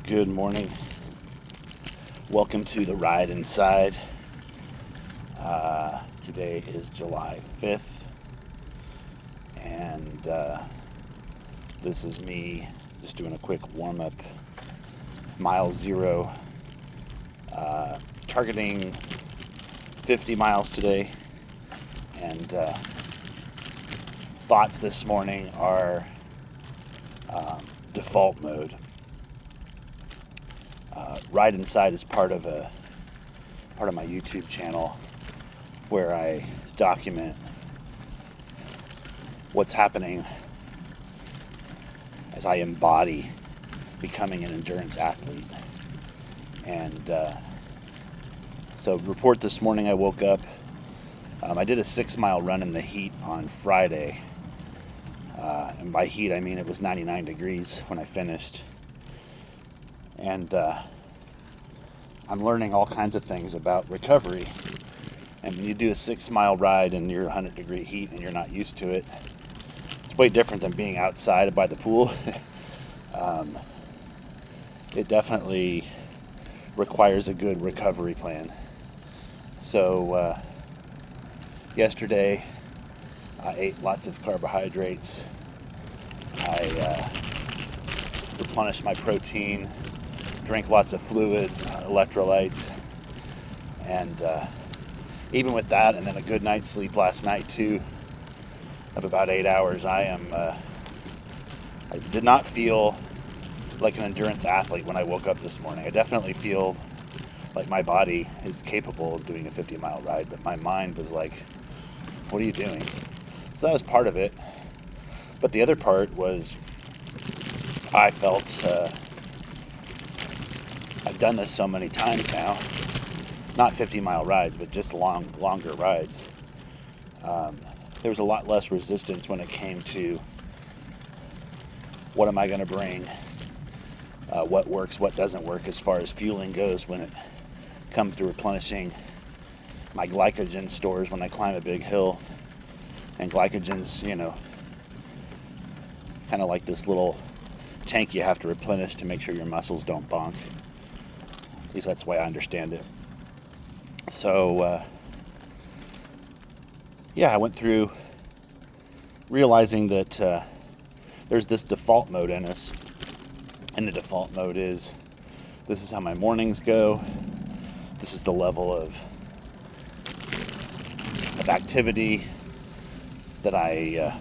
Good morning. Welcome to the Ride Inside. Today is July 5th, and this is me just doing a quick warm-up. Mile zero, targeting 50 miles today, and thoughts this morning are default mode. Ride Inside is part of my YouTube channel where I document what's happening as I embody becoming an endurance athlete. And so report this morning, I woke up. I did a 6-mile run in the heat on Friday. And by heat, I mean it was 99 degrees when I finished. And I'm learning all kinds of things about recovery. And when you do a 6-mile ride in your 100-degree heat and you're not used to it, it's way different than being outside by the pool. It definitely requires a good recovery plan. So yesterday, I ate lots of carbohydrates. I replenished my protein, drank lots of fluids, electrolytes, and even with that, and then a good night's sleep last night too, of about 8 hours, I did not feel like an endurance athlete when I woke up this morning. I definitely feel like my body is capable of doing a 50-mile ride, but my mind was like, what are you doing? So that was part of it. But the other part was I felt I've done this so many times now, not 50-mile rides, but just longer rides. There was a lot less resistance when it came to what am I going to bring, what works, what doesn't work as far as fueling goes when it comes to replenishing my glycogen stores when I climb a big hill. And glycogen's, kind of like this little tank you have to replenish to make sure your muscles don't bonk. At least that's the way I understand it. So, I went through realizing that there's this default mode in us. And the default mode is, this is how my mornings go. This is the level of activity that I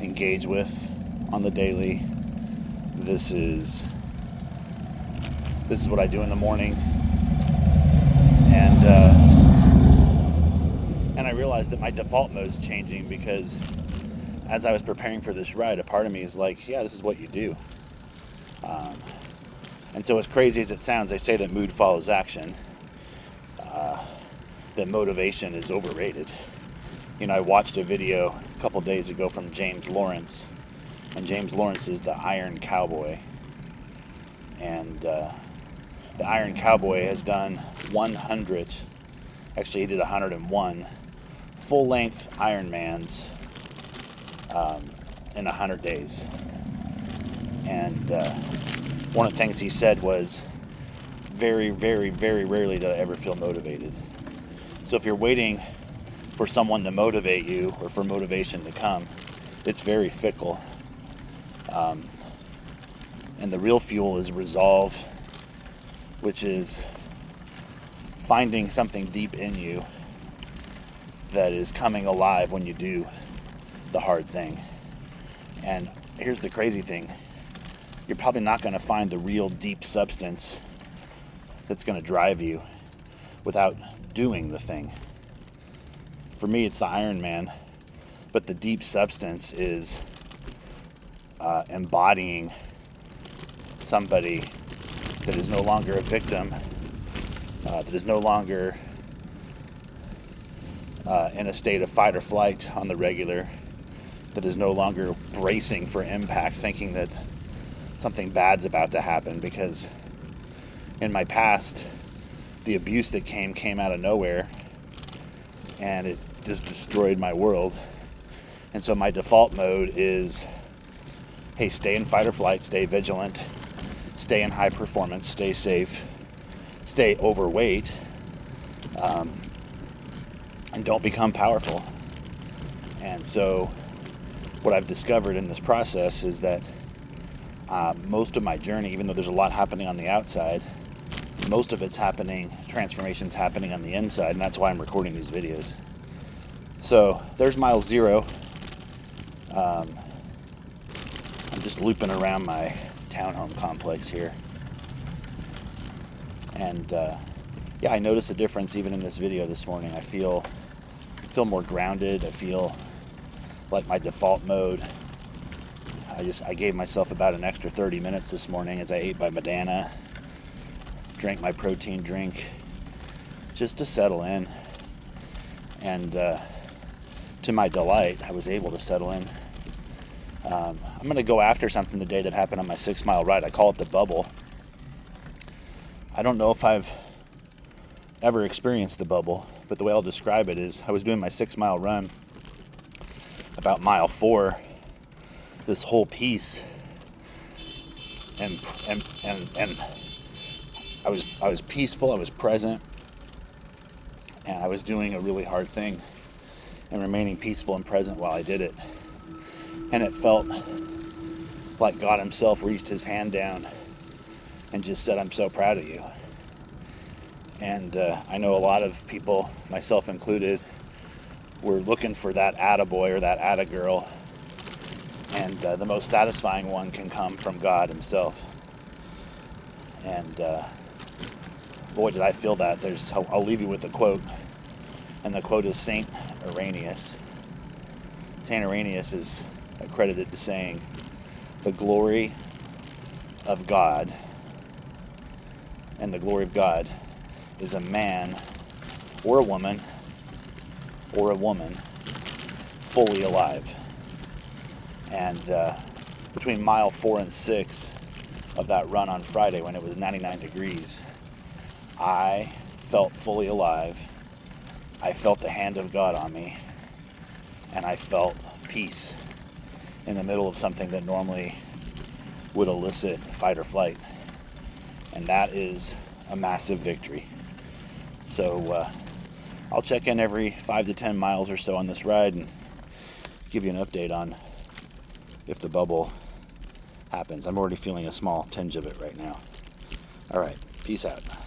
engage with on the daily. This is what I do in the morning, and I realized that my default mode is changing because as I was preparing for this ride, a part of me is like, yeah, this is what you do. And so as crazy as it sounds, they say that mood follows action, that motivation is overrated. I watched a video a couple days ago from James Lawrence, and James Lawrence is the Iron Cowboy. And the Iron Cowboy has done 100, actually he did 101 full-length Ironmans in 100 days. And one of the things he said was, very, very, very rarely do I ever feel motivated. So if you're waiting for someone to motivate you or for motivation to come, it's very fickle. And the real fuel is resolve, which is finding something deep in you that is coming alive when you do the hard thing. And here's the crazy thing. You're probably not going to find the real deep substance that's going to drive you without doing the thing. For me, it's the Ironman, but the deep substance is embodying somebody that is no longer a victim, that is no longer in a state of fight or flight on the regular, that is no longer bracing for impact, thinking that something bad's about to happen. Because in my past, the abuse that came out of nowhere, and it just destroyed my world. And so my default mode is, hey, stay in fight or flight, stay vigilant, stay in high performance, stay safe, stay overweight, and don't become powerful. And so what I've discovered in this process is that most of my journey, even though there's a lot happening on the outside, most of it's happening, transformation's happening on the inside, and that's why I'm recording these videos. So there's mile 0. I'm just looping around my townhome complex here. And yeah, I noticed a difference even in this video this morning. I feel more grounded. I feel like my default mode. I gave myself about an extra 30 minutes this morning as I ate my banana, drank my protein drink, just to settle in. And to my delight, I was able to settle in. I'm going to go after something today that happened on my 6-mile ride. I call it the bubble. I don't know if I've ever experienced the bubble, but the way I'll describe it is I was doing my 6-mile run. About mile 4, this whole piece, and I was peaceful, I was present, and I was doing a really hard thing and remaining peaceful and present while I did it. And it felt like God himself reached his hand down and just said, "I'm so proud of you." And I know a lot of people, myself included, were looking for that attaboy or that attagirl. And the most satisfying one can come from God himself. And boy, did I feel that. I'll leave you with a quote. And the quote is Saint Irenaeus. Saint Irenaeus is accredited to saying, "The glory of God, and the glory of God is a man or a woman fully alive." And between mile 4 and 6 of that run on Friday, when it was 99 degrees, I felt fully alive. I felt the hand of God on me, and I felt peace in the middle of something that normally would elicit fight or flight. And that is a massive victory. So I'll check in every 5 to 10 miles or so on this ride and give you an update on if the bubble happens. I'm already feeling a small tinge of it right now. All right, peace out.